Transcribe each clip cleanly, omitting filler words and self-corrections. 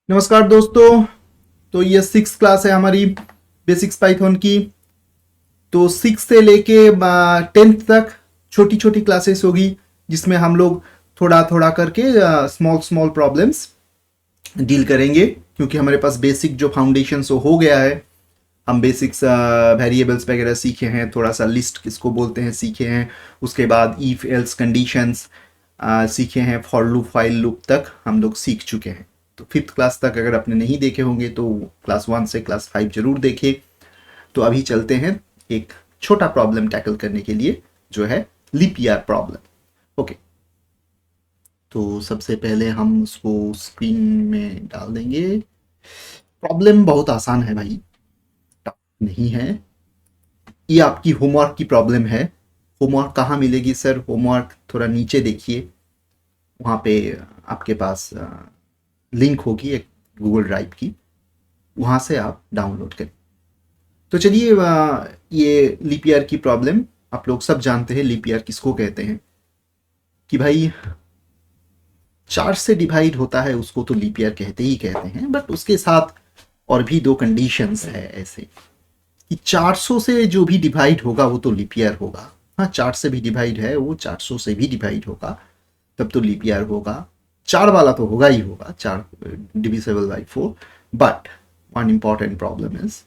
नमस्कार दोस्तों। तो ये सिक्स क्लास है हमारी बेसिक्स पाइथन की। तो सिक्स से लेके 10th तक छोटी छोटी क्लासेस होगी जिसमें हम लोग थोड़ा थोड़ा करके स्मॉल स्मॉल प्रॉब्लम्स डील करेंगे, क्योंकि हमारे पास बेसिक जो फाउंडेशन हो गया है। हम बेसिक्स वेरिएबल्स वगैरह सीखे हैं, थोड़ा सा लिस्ट किसको बोलते हैं सीखे हैं। उसके बाद इफ एल्स कंडीशंस सीखे हैं, फॉर लूप फाइल लूप तक हम लोग सीख चुके हैं। तो फिफ्थ क्लास तक अगर आपने नहीं देखे होंगे तो क्लास 1 से क्लास 5 जरूर देखें। तो अभी चलते हैं एक छोटा प्रॉब्लम टैकल करने के लिए, जो है लीप ईयर प्रॉब्लम। ओके, तो सबसे पहले हम उसको स्क्रीन में डाल देंगे। प्रॉब्लम बहुत आसान है भाई, टफ नहीं है। ये आपकी होमवर्क की प्रॉब्लम है। होमवर्क कहाँ मिलेगी सर? होमवर्क थोड़ा नीचे देखिए, वहाँ पे आपके पास लिंक होगी एक गूगल ड्राइव की, वहाँ से आप डाउनलोड करें। तो चलिए, ये लीप ईयर की प्रॉब्लम आप लोग सब जानते हैं। लीप ईयर किसको कहते हैं कि भाई 4 से डिवाइड होता है, उसको तो लीप ईयर कहते ही कहते हैं। बट उसके साथ और भी दो कंडीशंस है ऐसे कि 400 से जो भी डिवाइड होगा वो तो लीप ईयर होगा। हाँ, 4 से भी डिवाइड है, वो 400 से भी डिवाइड होगा तब तो लीप ईयर होगा। 4 वाला तो होगा ही होगा, 4 divisible by 4। But one important problem is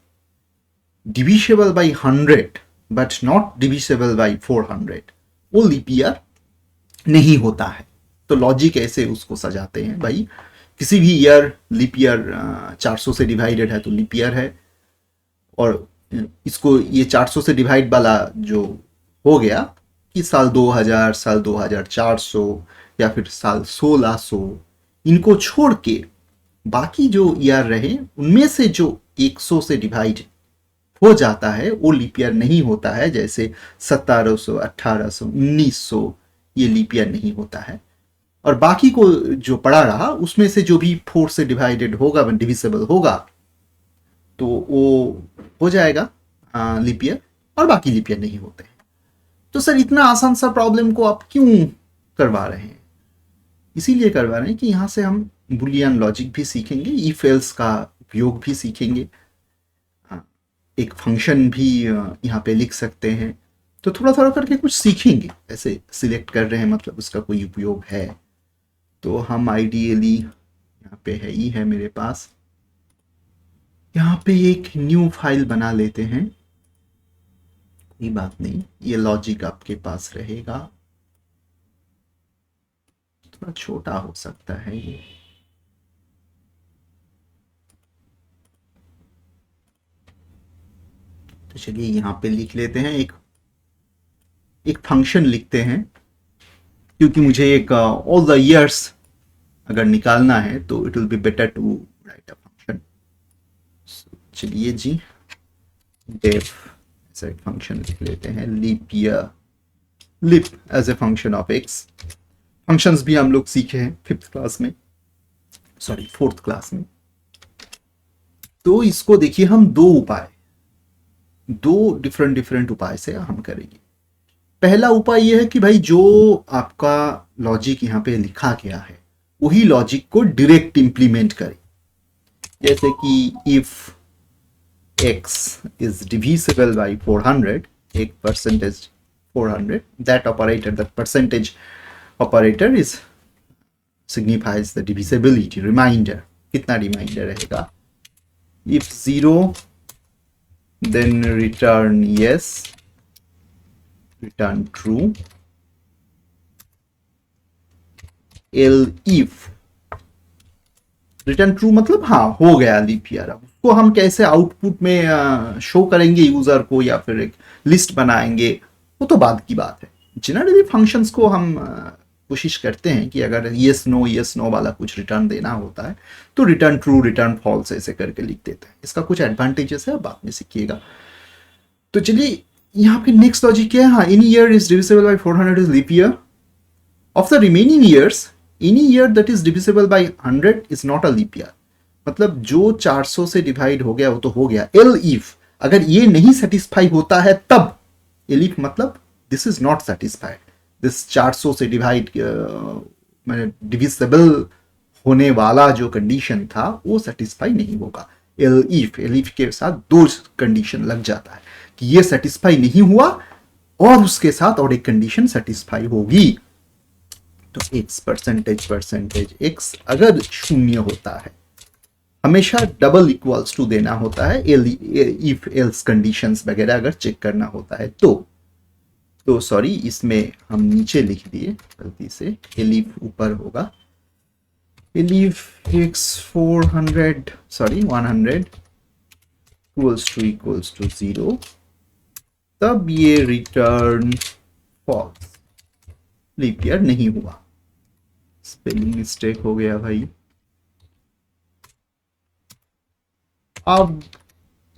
divisible by 100 but not divisible by 400, वो लीप ईयर नहीं होता है। तो लॉजिक ऐसे उसको सजाते हैं भाई, किसी भी ईयर लीप ईयर 400 से डिवाइडेड है तो लीप ईयर है। और इसको ये 400 से डिवाइड वाला जो हो गया कि साल 2000, साल 2400 या फिर साल 1600, इनको छोड़ के बाकी जो ईयर रहे उनमें से जो 100 से डिवाइड हो जाता है वो लीप ईयर नहीं होता है। जैसे 1700, 1800, 1900, ये लीप ईयर नहीं होता है। और बाकी को जो पड़ा रहा उसमें से जो भी 4 से डिवाइडेड होगा, डिविजिबल होगा, तो वो हो जाएगा लीप ईयर, और बाकी लीप ईयर नहीं होते हैं। तो सर इतना आसान सा प्रॉब्लम को आप क्यों करवा रहे हैं? इसीलिए करवा रहे हैं कि यहाँ से हम बुलियन लॉजिक भी सीखेंगे, इफ एल्स का उपयोग भी सीखेंगे, एक फंक्शन भी यहाँ पे लिख सकते हैं। तो थोड़ा थोड़ा करके कुछ सीखेंगे। ऐसे सिलेक्ट कर रहे हैं मतलब उसका कोई उपयोग है। तो हम आइडियली यहाँ पे है ही है मेरे पास, यहाँ पे एक न्यू फाइल बना लेते हैं। कोई बात नहीं, ये लॉजिक आपके पास रहेगा, थोड़ा छोटा हो सकता है ये। तो चलिए यहाँ पे लिख लेते हैं, एक एक फंक्शन लिखते हैं, क्योंकि मुझे एक ऑल द ईयर्स अगर निकालना है तो it will be better to write a function. चलिए जी, डेफ ऐसा एक फंक्शन लिख लेते हैं, leap year, leap as a function of x. Functions भी हम लोग सीखे हैं फिफ्थ क्लास में, सॉरी फोर्थ क्लास में। तो इसको देखिए, हम दो डिफरेंट डिफरेंट उपाय से हम करेंगे। पहला उपाय यह है कि भाई जो आपका लॉजिक यहाँ पे लिखा गया है वही लॉजिक को डायरेक्ट इंप्लीमेंट करें। जैसे कि if x is divisible by 400, एक percentage 400, that operator, that percentage operator is signifies the divisibility reminder। कितना रिमाइंडर रहेगा? if 0 then return yes, return true, if return true मतलब हाँ हो गया लीप ईयर। अब उसको हम कैसे आउटपुट में शो करेंगे यूजर को, या फिर एक लिस्ट बनाएंगे, वो तो बाद की बात है। जनरली फंक्शंस को हम कोशिश करते हैं कि अगर यस नो वाला कुछ रिटर्न देना होता है तो रिटर्न ट्रू, रिटर्न फॉल्स ऐसे करके लिख देते हैं। इसका कुछ एडवांटेजेस है, बाद में सीखिएगा। तो चलिए यहाँ पे नेक्स्ट लॉजिक क्या है? हाँ, any year is divisible by 400 is leap year. Of the remaining years any year that is divisible by 100 is not a leap year. मतलब जो 400 से डिवाइड हो गया वो तो हो गया। एल इफ अगर ये नहीं सेटिस्फाई होता है तब, एल इफ मतलब this is not satisfied, this 400 से डिवाइड मैंने डिविजिबल होने वाला जो कंडीशन था वो सेटिस्फाई नहीं होगा। एल इफ के साथ दो कंडीशन लग जाता है कि ये सेटिस्फाई नहीं हुआ और उसके साथ और एक कंडीशन सेटिस्फाई होगी। तो एक्स परसेंटेज एक्स अगर शून्य होता है, हमेशा डबल इक्वल्स टू देना होता है इफ एल्स कंडीशंस वगैरह अगर चेक करना होता है तो सॉरी, इसमें हम नीचे लिख दिए गलती से, एलिफ ऊपर होगा, elif x 400 sorry 100 equals to 0, तब ये रिटर्न फॉल्स, लीप ईयर नहीं हुआ। स्पेलिंग मिस्टेक हो गया भाई। अब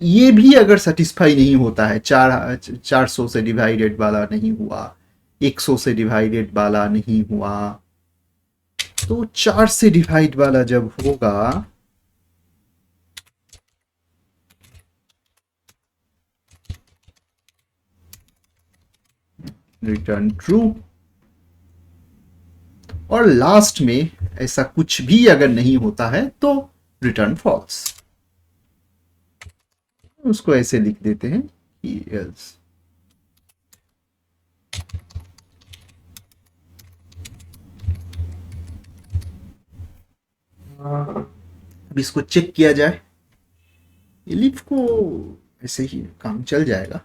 ये भी अगर सेटिस्फाई नहीं होता है, 400 से डिवाइडेड वाला नहीं हुआ, 100 से डिवाइडेड वाला नहीं हुआ, तो 4 से डिवाइड वाला जब होगा रिटर्न ट्रू, और लास्ट में ऐसा कुछ भी अगर नहीं होता है तो रिटर्न फॉल्स। उसको ऐसे लिख देते हैं कि एल्स। अब इसको चेक किया जाए, एलिफ को ऐसे ही काम चल जाएगा।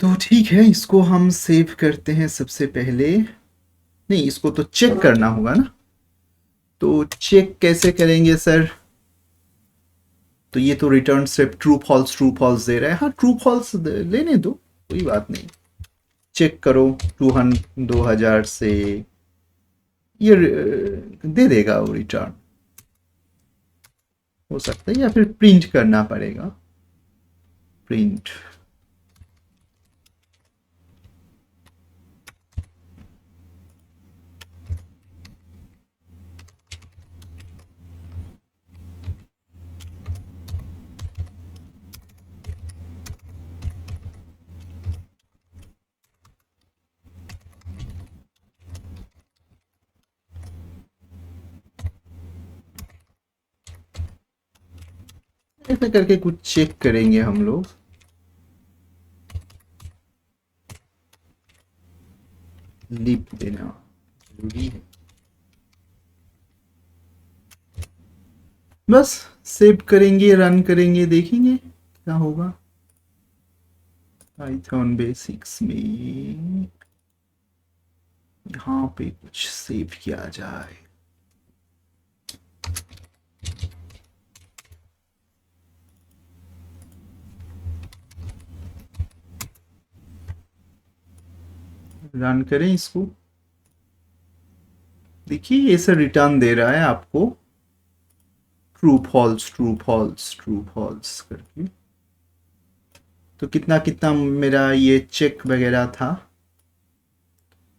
तो ठीक है, इसको हम सेव करते हैं सबसे पहले। नहीं, इसको तो चेक करना होगा ना, तो चेक कैसे करेंगे सर? तो ये तो रिटर्न सिर्फ ट्रू फॉल्स दे रहा है। हाँ, ट्रू फॉल्स लेने दो, कोई बात नहीं। चेक करो 2000 से ये दे देगा वो रिटर्न, हो सकता है, या फिर प्रिंट करना पड़ेगा, प्रिंट। ऐसे करके कुछ चेक करेंगे हम लोग। लीप देना जरूरी है। बस सेव करेंगे, रन करेंगे, देखेंगे क्या होगा। पाइथन बेसिक्स में यहाँ पे कुछ सेव किया जाए। रन करें इसको, देखिए ये सर रिटर्न दे रहा है आपको ट्रू फॉल्स करके। तो कितना कितना मेरा ये चेक वगैरह था,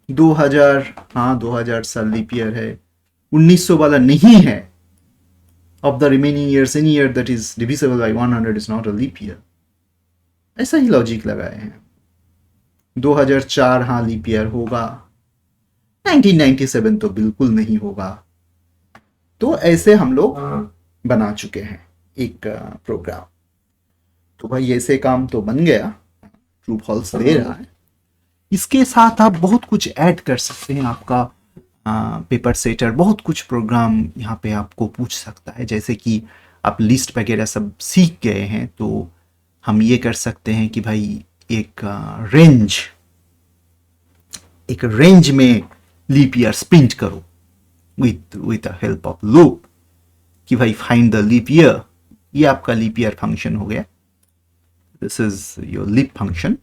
2000, हाँ 2000 साल लीप ईयर है, 1900 वाला नहीं है। Of the remaining years any year that is divisible by 100 is not a leap year. ऐसा ही लॉजिक लगाए हैं। 2004 हाँ लीप ईयर होगा, 1997 तो बिल्कुल नहीं होगा। तो ऐसे हम लोग बना चुके हैं एक प्रोग्राम। तो भाई ऐसे काम तो बन गया, ट्रू फॉल्स दे रहा है। इसके साथ आप बहुत कुछ ऐड कर सकते हैं। आपका पेपर सेटर बहुत कुछ प्रोग्राम यहाँ पे आपको पूछ सकता है, जैसे कि आप लिस्ट वगैरह सब सीख गए हैं, तो हम ये कर सकते हैं कि भाई एक रेंज में लीप ईयर प्रिंट करो with the help of loop, कि भाई फाइंड द लीप ईयर। ये आपका लीप ईयर फंक्शन हो गया, this is your leap function.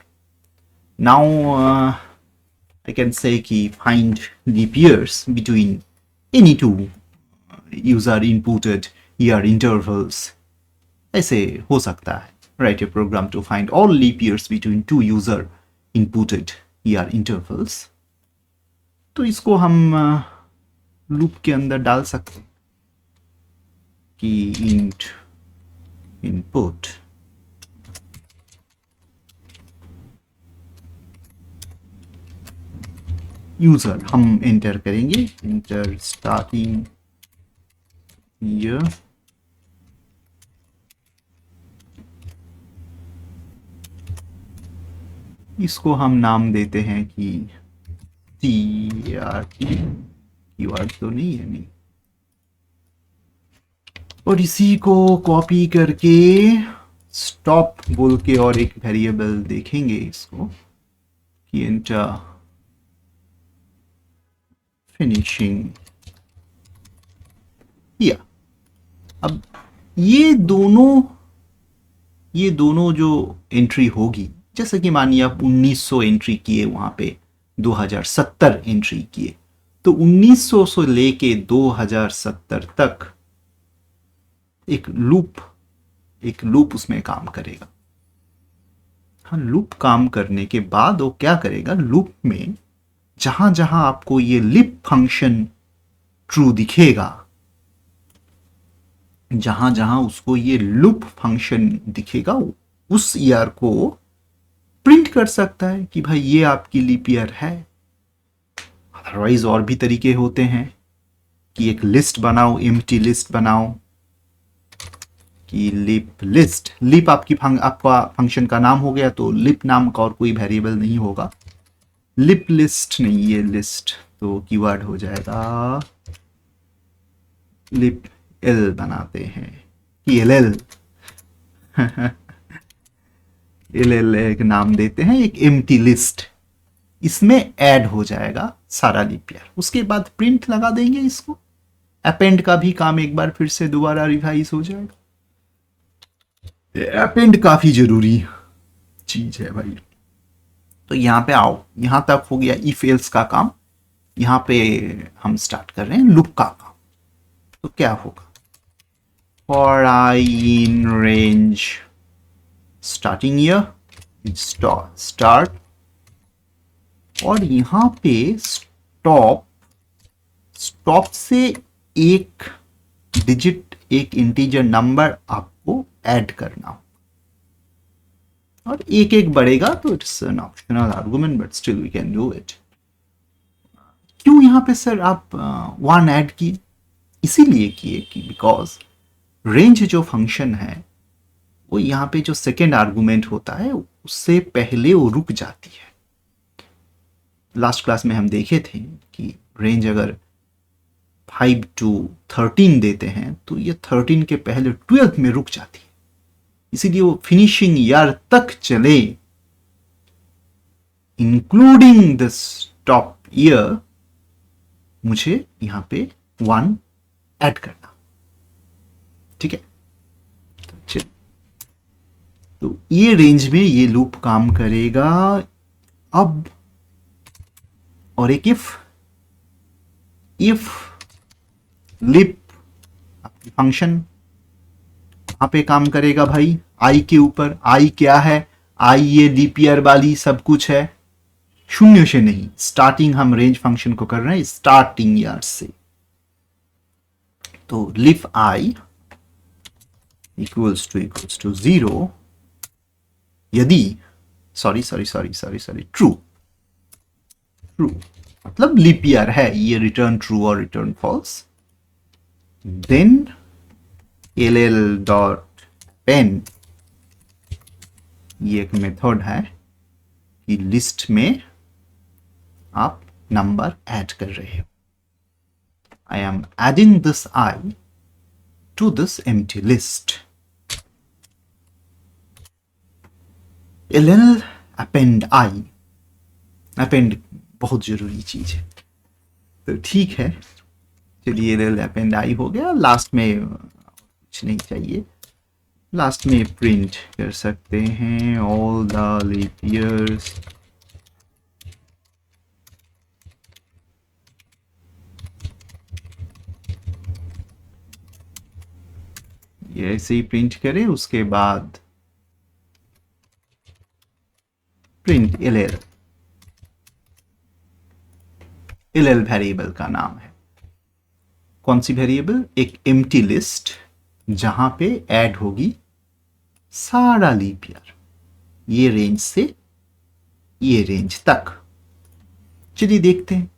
Now I can say कि find leap years between any two user inputted year intervals, ऐसे हो सकता है। Write a program to find all leap years between two user inputted year intervals। तो इसको हम loop के अंदर डाल सकते हैं कि int input यूजर हम एंटर करेंगे, एंटर स्टार्टिंग ईयर, इसको हम नाम देते हैं कि TRT, कीवर्ड तो नहीं है, नहीं, और इसी को कॉपी करके स्टॉप बोल के और एक वेरिएबल देखेंगे इसको कि एंटर फिनिशिंग किया। अब ये दोनों जो एंट्री होगी, जैसे कि मानिए आप 1900 एंट्री किए, वहां पे 2070 एंट्री किए, तो 1900 से लेके 2070 तक एक लूप उसमें काम करेगा। हाँ, लूप काम करने के बाद वो क्या करेगा, लूप में जहां जहां आपको ये लिप फंक्शन ट्रू दिखेगा, जहां जहां उसको ये लूप फंक्शन दिखेगा, उस ईयर को प्रिंट कर सकता है कि भाई ये आपकी लीप ईयर है। अदरवाइज और भी तरीके होते हैं कि एक लिस्ट बनाओ, एम्प्टी लिस्ट बनाओ कि लिप लिस्ट, लिप आपका फंक्शन का नाम हो गया, तो लिप नाम का और कोई वेरिएबल नहीं होगा, लिप लिस्ट नहीं, ये लिस्ट, तो कीवर्ड हो जाएगा लिप एल बनाते हैं कि एल एल एल एल एक नाम देते हैं, एक एम्प्टी लिस्ट, इसमें ऐड हो जाएगा सारा लिप ईयर। उसके बाद प्रिंट लगा देंगे इसको, अपेंड का भी काम एक बार फिर से दोबारा रिवाइज हो जाएगा। अपेंड काफी जरूरी चीज है भाई। तो यहां पे आओ, यहां तक हो गया इफ एल्स का काम, यहां पे हम स्टार्ट कर रहे हैं लूप का काम। तो क्या होगा, for I in range starting year start, और यहां पे स्टॉप से एक डिजिट, एक इंटीजर नंबर आपको ऐड करना हो, और एक एक बढ़ेगा, तो it's an optional argument but still we can do it. क्यों यहां पे सर आप वन ऐड किए, इसीलिए किए कि बिकॉज रेंज जो फंक्शन है वो यहाँ पे जो सेकेंड आर्गुमेंट होता है उससे पहले वो रुक जाती है। लास्ट क्लास में हम देखे थे कि रेंज अगर 5 to 13 देते हैं तो ये 13 के पहले 12 में रुक जाती है, इसीलिए वो फिनिशिंग ईयर तक चले, इंक्लूडिंग दिस टॉप ईयर, मुझे यहां पे 1 ऐड करना। ठीक है, तो ये रेंज में ये लूप काम करेगा। अब और एक इफ लिप फंक्शन वहां पे काम करेगा भाई, आई के ऊपर। आई क्या है, आई ये लीप ईयर वाली सब कुछ है, शून्य से नहीं, स्टार्टिंग हम रेंज फंक्शन को कर रहे हैं स्टार्टिंग ईयर से। तो लिप आई इक्वल्स टू 0 यदि ट्रू मतलब लीप ईयर है, ये रिटर्न ट्रू और रिटर्न फॉल्स, देन ll.pen, ये एक मेथड है कि लिस्ट में आप नंबर ऐड कर रहे हो। I am adding this I to this empty list, ll append i, append बहुत जरूरी चीज है। तो ठीक है, चलिए ll append i हो गया। लास्ट में कुछ नहीं चाहिए, लास्ट में प्रिंट कर सकते हैं ऑल द लीप ईयर्स, ये ऐसे ही प्रिंट करें। उसके बाद प्रिंट ll वेरिएबल का नाम है। कौन सी वेरिएबल, एक एम्प्टी लिस्ट जहां पे ऐड होगी सारा लीप ईयर, ये रेंज से ये रेंज तक। चलिए देखते हैं।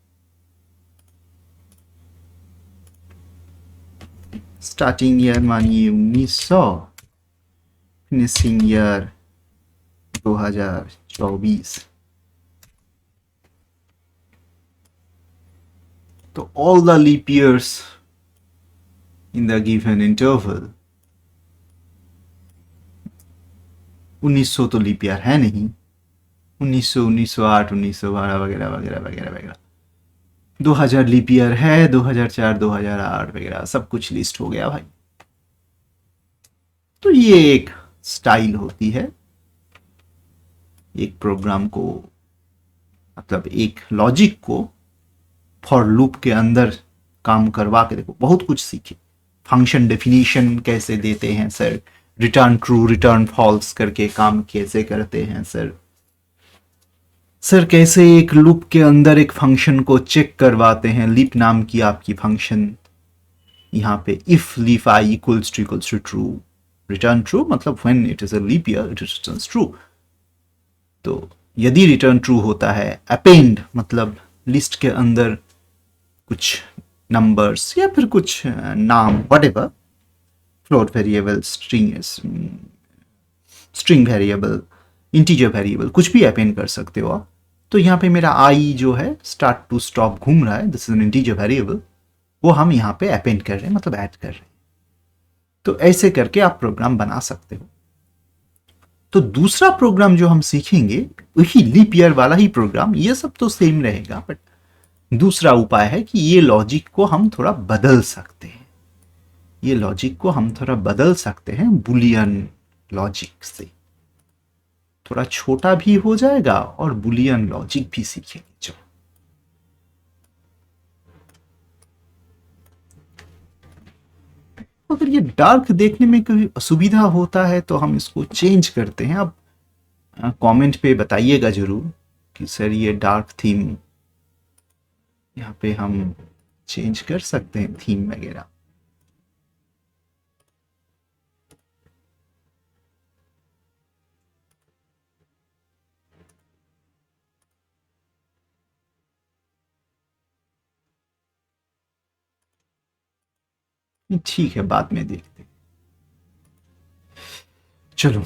स्टार्टिंग ईयर मानिए 1900, फिनिशिंग ईयर 2024। तो all the leap years in the given interval, 1900 तो लीप ईयर है नहीं, 1900, 1908, 1912 वगैरह वगैरह वगैरह वगैरह। 2000 लीप ईयर है, 2004, 2008 वगैरह सब कुछ लिस्ट हो गया भाई। तो ये एक स्टाइल होती है एक प्रोग्राम को, मतलब एक लॉजिक को फॉर लूप के अंदर काम करवा के देखो बहुत कुछ सीखे। फंक्शन डेफिनेशन कैसे देते हैं sir, return true return false करके काम कैसे करते हैं सर, कैसे एक लूप के अंदर एक फंक्शन को चेक करवाते हैं। लीप नाम की आपकी फंक्शन, यहाँ पे if leap I equals to true, return true मतलब when it is a leap year it returns true. तो यदि रिटर्न ट्रू होता है, अपेंड मतलब लिस्ट के अंदर कुछ नंबर्स या फिर कुछ नाम, whatever, float variable, string variable, integer variable, कुछ भी अपेंड कर सकते हो आप। तो यहाँ पे मेरा आई जो है स्टार्ट टू स्टॉप घूम रहा है, this is an integer variable, वो हम यहाँ पे अपेंड कर रहे हैं, मतलब ऐड कर रहे हैं। तो ऐसे करके आप प्रोग्राम बना सकते हो। तो दूसरा प्रोग्राम जो हम सीखेंगे वही लीप ईयर वाला ही प्रोग्राम, ये सब तो सेम रहेगा, बट दूसरा उपाय है कि ये लॉजिक को हम थोड़ा बदल सकते हैं। ये लॉजिक को हम थोड़ा बदल सकते हैं बुलियन लॉजिक से, थोड़ा छोटा भी हो जाएगा और बुलियन लॉजिक भी सीखेंगे। चलो अगर ये डार्क देखने में कोई असुविधा होता है तो हम इसको चेंज करते हैं। अब कमेंट पे बताइएगा जरूर कि सर ये डार्क थीम यहाँ पे हम चेंज कर सकते हैं, थीम वगैरह। ठीक है, बाद में देखते हैं। चलो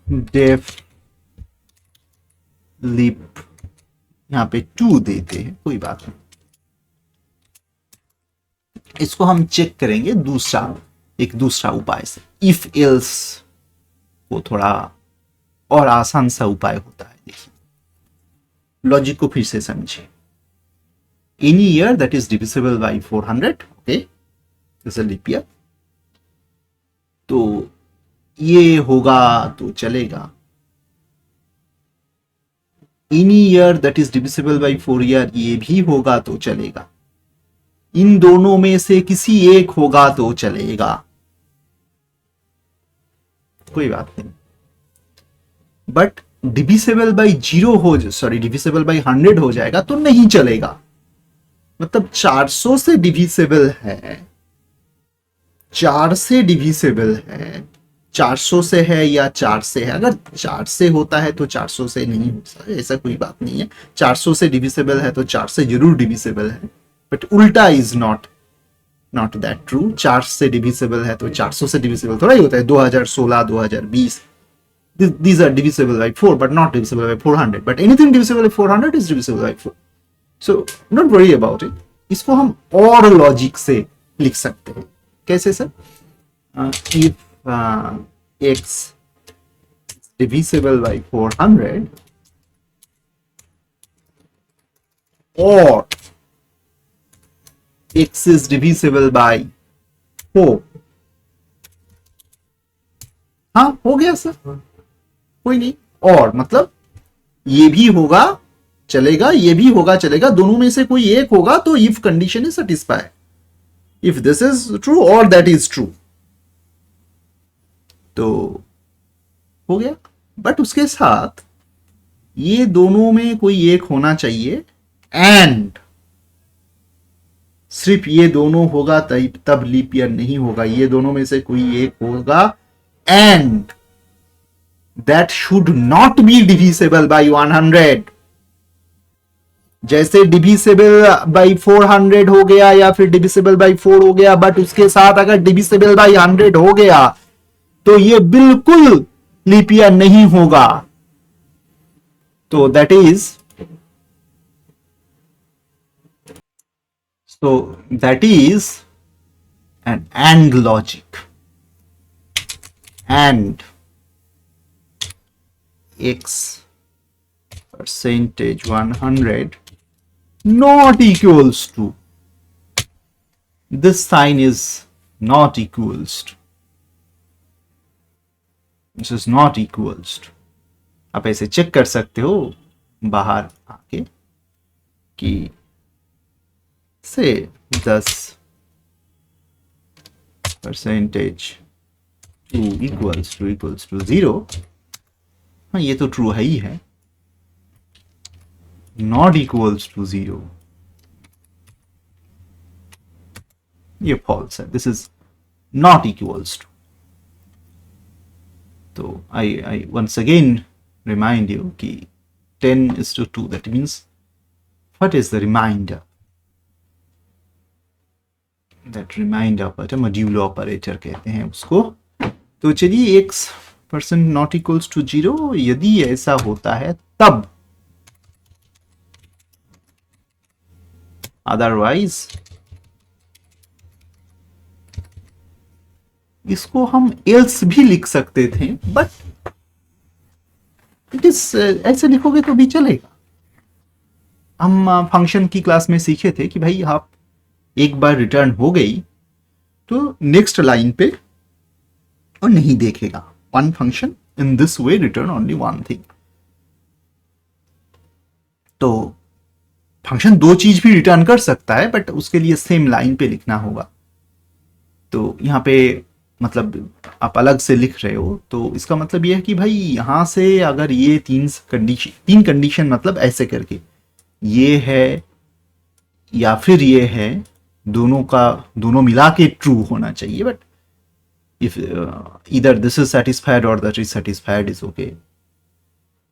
डेफ लीप यहाँ पे 2 देते हैं, कोई बात नहीं। इसको हम चेक करेंगे एक दूसरा उपाय से। इफ एल्स को थोड़ा और आसान सा उपाय होता है। देखिए लॉजिक को फिर से समझिए। Any year that is divisible by 400, okay, this is leap year. तो ये होगा तो चलेगा। Any year that is divisible by 4 year, ये भी होगा तो चलेगा। इन दोनों में से किसी एक होगा तो चलेगा, कोई बात नहीं। But divisible by divisible by 100 हो जाएगा तो नहीं चलेगा। मतलब 400 से डिविजिबल है, 4 से डिविजिबल है, 400 से है या 4 से है। अगर 4 से होता है तो 400 से नहीं होता, ऐसा कोई बात नहीं है। 400 से डिविजिबल है तो 4 से जरूर डिविजिबल है, बट उल्टा इज नॉट दैट ट्रू। 4 से डिविजिबल है तो 400 से डिविजिबल थोड़ा ही होता है। 2016, 2020, these are divisible by 4 but not divisible by 400, but anything divisible by 400 is divisible by 4, so don't worry about it। इसको हम और लॉजिक से लिख सकते हैं। कैसे sir? if x divisible by 400 or x is divisible by 4, हाँ हो गया सर, कोई नहीं। और मतलब ये भी होगा चलेगा, ये भी होगा चलेगा, दोनों में से कोई एक होगा तो if condition is satisfied, if this is true और दैट इज ट्रू, तो हो गया। बट उसके साथ ये दोनों में कोई एक होना चाहिए, एंड सिर्फ ये दोनों होगा तब लीप ईयर नहीं होगा। ये दोनों में से कोई एक होगा and that should not be divisible by 100। जैसे डिविजिबल बाई 400 हो गया या फिर डिविजिबल बाई 4 हो गया, बट उसके साथ अगर डिविजिबल बाई 100 हो गया तो ये बिल्कुल लीप ईयर नहीं होगा। तो that is an AND logic. And x percentage 100 not equals to, this sign is not equals to, this is not equals to। आप ऐसे चेक कर सकते हो बाहर आके कि से 10 percentage 2 equals to 0। हाँ, ये तो ट्रू है ही है। नॉट इक्वल्स टू 0, ये फॉल्स है। This is not equals to. तो I once again remind you कि 10:2, that means what is the remainder? That remainder operator, modulo operator कहते हैं उसको। तो चलिए x% नॉट इक्वल्स टू 0, यदि ऐसा होता है तब, अदरवाइज इसको हम एल्स भी लिख सकते थे, बट इट इज ऐसे लिखोगे तो भी चलेगा। हम फंक्शन की क्लास में सीखे थे कि भाई आप एक बार रिटर्न हो गई तो नेक्स्ट लाइन पे और नहीं देखेगा। One function in this way return only one thing. तो फंक्शन दो चीज भी रिटर्न कर सकता है, बट उसके लिए सेम लाइन पे लिखना होगा। तो यहाँ पे मतलब आप अलग से लिख रहे हो, तो इसका मतलब यह है कि भाई यहां से अगर ये तीन कंडीशन मतलब ऐसे करके ये है या फिर ये है, दोनों मिला के ट्रू होना चाहिए। बट इफ इधर दिस इज सेटिस्फाइड और that is satisfied is okay,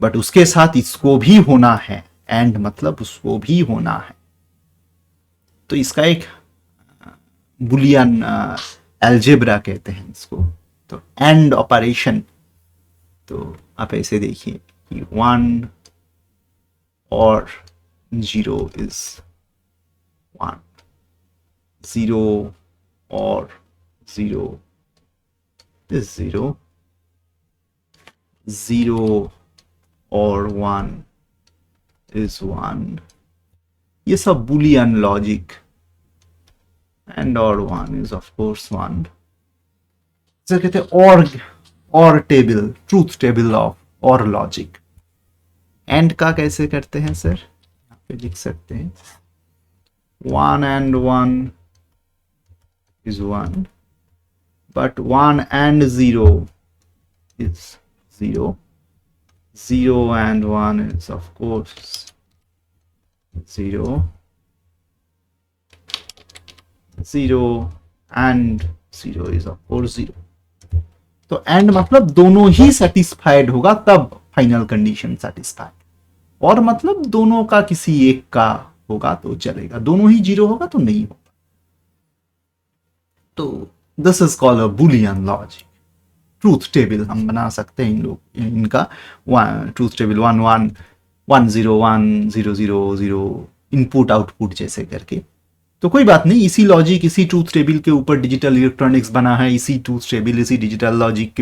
but उसके साथ इसको भी होना है, एंड मतलब उसको भी होना है। तो इसका एक बुलियन एल्जेब्रा कहते हैं इसको। तो एंड ऑपरेशन, तो आप ऐसे देखिए कि 1 और 0 इज 1, 0 और 0 is 0, 0 और 1 is 1। ये सब बुलियन लॉजिक, एंड और 1 is of course 1। इसे कहते हैं और टेबल, ट्रूथ टेबल ऑफ और लॉजिक। एंड का कैसे करते हैं सर? यहाँ पे लिख सकते हैं 1 and 1 is 1, but 1 and 0 is 0, 0 and 1 is of course 0, 0 and 0 is of course 0। तो एंड मतलब दोनों ही सेटिस्फाइड होगा तब फाइनल कंडीशन सेटिस्फाइड, और मतलब दोनों का किसी एक का होगा तो चलेगा, दोनों ही 0 होगा तो नहीं होगा। तो this is called a Boolean logic. Truth table हम बना सकते हैं इनका ट्रूथ टेबल 1 1 1 0 1 0 0 0 इनपुट आउटपुट जैसे करके। तो कोई बात नहीं, इसी लॉजिक, इसी ट्रूथ टेबल के ऊपर डिजिटल इलेक्ट्रॉनिक्स बना है, इसी ट्रूथ टेबल, इसी डिजिटल लॉजिक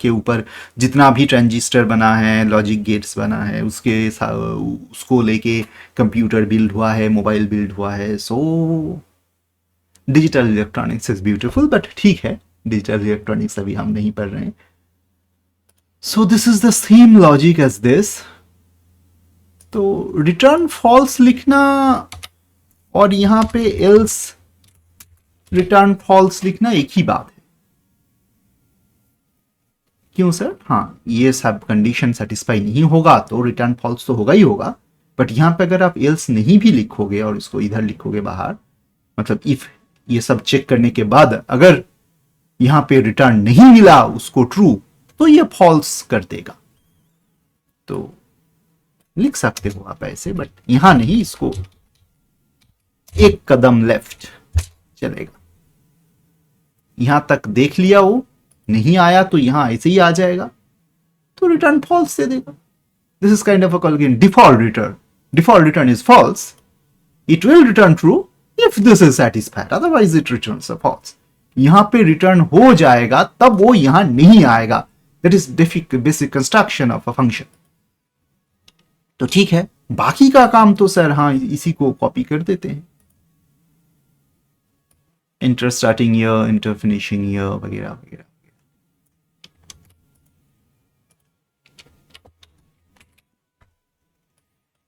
के ऊपर जितना भी ट्रांजिस्टर बना है, लॉजिक गेट्स बना है, उसको लेके कंप्यूटर बिल्ड हुआ है, मोबाइल बिल्ड हुआ है। So digital electronics is beautiful, but ठीक है, डिजिटल इलेक्ट्रॉनिक्स अभी हम नहीं पढ़ रहे हैं। So this is the same logic as this. तो रिटर्न फॉल्स लिखना और यहां पे एल्स रिटर्न फॉल्स लिखना एक ही बात है। क्यों सर? हाँ, ये सब कंडीशन सेटिस्फाई नहीं होगा तो रिटर्न फॉल्स तो होगा ही होगा, बट यहां पे अगर आप एल्स नहीं भी लिखोगे और इसको इधर लिखोगे बाहर, मतलब इफ ये सब चेक करने के बाद अगर यहां पे रिटर्न नहीं मिला उसको ट्रू, तो ये फॉल्स कर देगा। तो लिख सकते हो आप ऐसे, बट यहां नहीं, इसको एक कदम लेफ्ट चलेगा। यहां तक देख लिया, वो नहीं आया तो यहां ऐसे ही आ जाएगा, तो रिटर्न फॉल्स दे देगा। This is kind of a call default return. Default return is false, it will return true if this is satisfied, otherwise it returns a false. यहां पे रिटर्न हो जाएगा तब वो यहां नहीं आएगा। That is basic construction of a function. तो ठीक है, बाकी का काम तो सर हाँ इसी को कॉपी कर देते हैं, inter starting year, inter finishing year वगैरह वगैरह।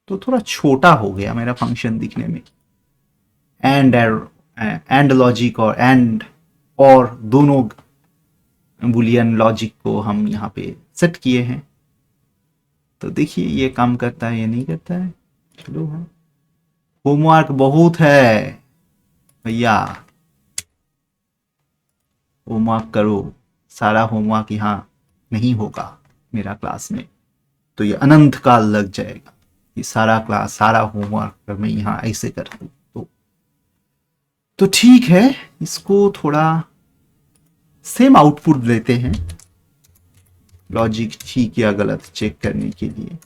तो थोड़ा छोटा हो गया मेरा फंक्शन दिखने में। एंड लॉजिक और दोनों बुलियन लॉजिक को हम यहाँ पे सेट किए हैं। तो देखिए ये काम करता है या नहीं करता है। चलो हाँ, होमवर्क बहुत है भैया, होमवर्क करो। सारा होमवर्क यहाँ नहीं होगा मेरा क्लास में, तो ये अनंत काल लग जाएगा कि सारा क्लास सारा होमवर्क मैं यहाँ ऐसे कर दूँ। तो ठीक है, इसको थोड़ा सेम आउटपुट देते हैं, लॉजिक ठीक या गलत चेक करने के लिए।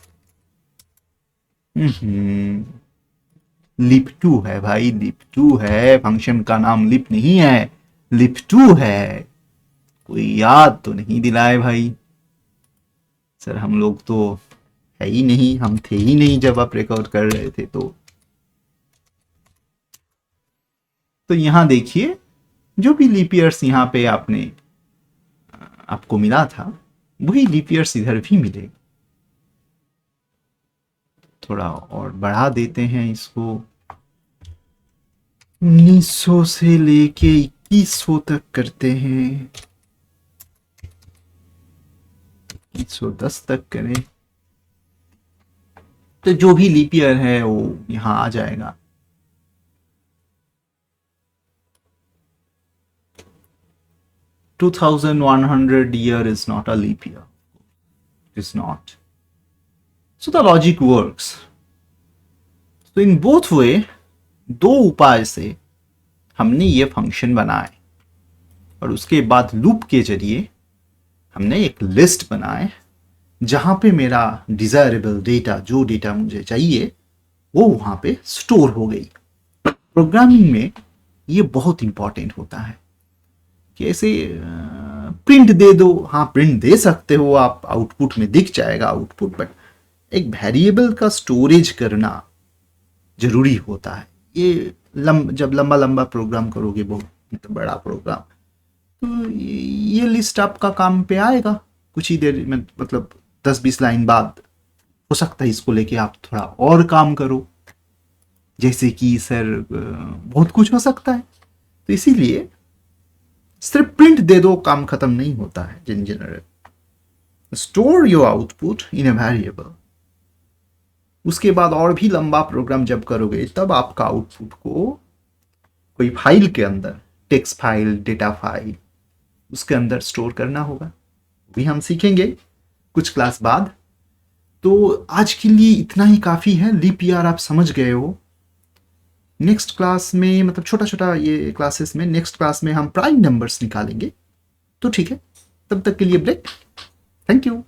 लिप 2 है भाई, लिप 2 है, फंक्शन का नाम लिप नहीं है, लिप 2 है। कोई याद तो नहीं दिलाए भाई। सर हम लोग तो है ही नहीं, हम थे ही नहीं जब आप रिकॉर्ड कर रहे थे। तो यहां देखिए जो भी लीप ईयर्स यहाँ पे आपको मिला था, वही लीप ईयर्स इधर भी मिलेगा। थोड़ा और बढ़ा देते हैं इसको, 1900 से लेके 2100 तक करते हैं, 2110 तक करें, तो जो भी लीप ईयर है वो यहां आ जाएगा। Two 2100 year is not a leap year. It is not. So the logic works. So in both way, दो उपाय से हमने ये फंक्शन बनाए और उसके बाद लूप के जरिए हमने एक लिस्ट बनाए जहां पे मेरा डिजायरेबल डेटा, जो डेटा मुझे चाहिए वो वहां पे स्टोर हो गई। प्रोग्रामिंग में ये बहुत इंपॉर्टेंट होता है कि ऐसे प्रिंट दे दो, हाँ प्रिंट दे सकते हो आप, आउटपुट में दिख जाएगा आउटपुट, बट एक वेरिएबल का स्टोरेज करना जरूरी होता है। ये जब लंबा लंबा प्रोग्राम करोगे, बहुत बड़ा प्रोग्राम, तो ये लिस्ट आपका काम पे आएगा कुछ ही देर में, मतलब 10-20 लाइन बाद। हो सकता है इसको लेके आप थोड़ा और काम करो, जैसे कि सर बहुत कुछ हो सकता है। तो इसीलिए सिर्फ प्रिंट दे दो काम खत्म नहीं होता है in general. Store your output in a variable. उसके बाद और भी लंबा प्रोग्राम जब करोगे तब आपका आउटपुट को कोई फाइल के अंदर, टेक्स्ट फाइल, डेटा फाइल, उसके अंदर स्टोर करना होगा। भी हम सीखेंगे कुछ क्लास बाद। तो आज के लिए इतना ही काफ़ी है। लीप ईयर आप समझ गए हो। नेक्स्ट क्लास में, मतलब छोटा छोटा ये क्लासेस में, नेक्स्ट क्लास में हम प्राइम नंबर्स निकालेंगे। तो ठीक है, तब तक के लिए ब्रेक। Thank you.